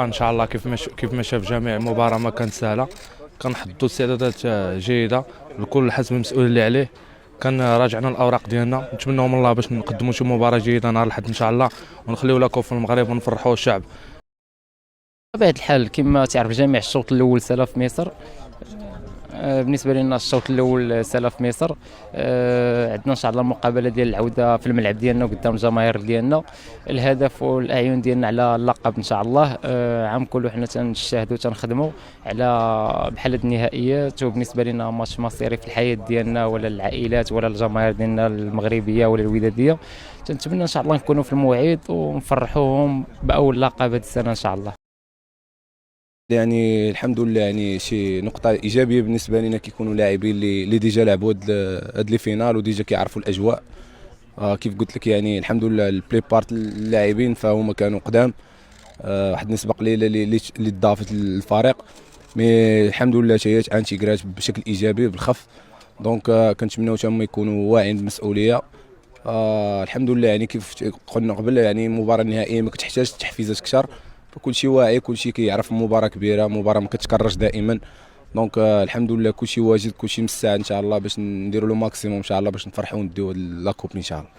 ان شاء الله كيف ما شاف جميع المباراه ما كانت سهله. كنحضروا استعدادات جيده لكل حسب المسؤول اللي عليه. كان راجعنا الاوراق ديالنا، نتمنوا من الله باش نقدموا شي مباراه جيده نهار الاحد ان شاء الله، ونخليو لكم في المغرب ونفرحوا الشعب. بطبيعة الحال كما تعرف جميع الشوط الأول سال في مصر. بالنسبة لنا الشوط الأول سال في مصر. عندنا إن شاء الله المقابلة ديال العودة في الملعب ديالنا وقدام الجماهير ديالنا. الهدف والأعين ديالنا على اللقب إن شاء الله. عام كله حنا تنجتهدوا تنخدموا على بحال هاد النهائيات، وبالنسبة لنا ماتش مصيري في الحياة ديالنا ولا العائلات ولا الجماهير ديالنا المغربية ولا الودادية. تنتمنى إن شاء الله نكونوا في الموعد ونفرحوهم بأول لقب هاد السنة إن شاء الله. يعني الحمد لله، يعني شي نقطة إيجابية بالنسبة لنا كيكونوا لاعبين اللي ديجا لعبوا هاد لي فينال وديجا كيعرفوا الأجواء. كيف قلت لك يعني الحمد لله البلاي بارت اللاعبين فهما كانوا قدام. واحد النسبة قليلة اللي ضافت للفريق، مي الحمد لله جايات انتيغرات بشكل إيجابي بالخف. دونك كنتمناو تما يكونوا واعيين بالمسؤولية. الحمد لله، يعني كيف قلنا قبل، يعني المباراة النهائية ما كتحتاج تحفيزات كثر، فكل شيء واعي، كل شيء كيعرف مباراة كبيرة، مباراة ما كتكررش دائما. دونك الحمد لله كل شيء واجد، كل شيء مساعد ان شاء الله باش نديروا لو ماكسيموم ان شاء الله باش نفرحوا ونديو لاكوب ان شاء الله.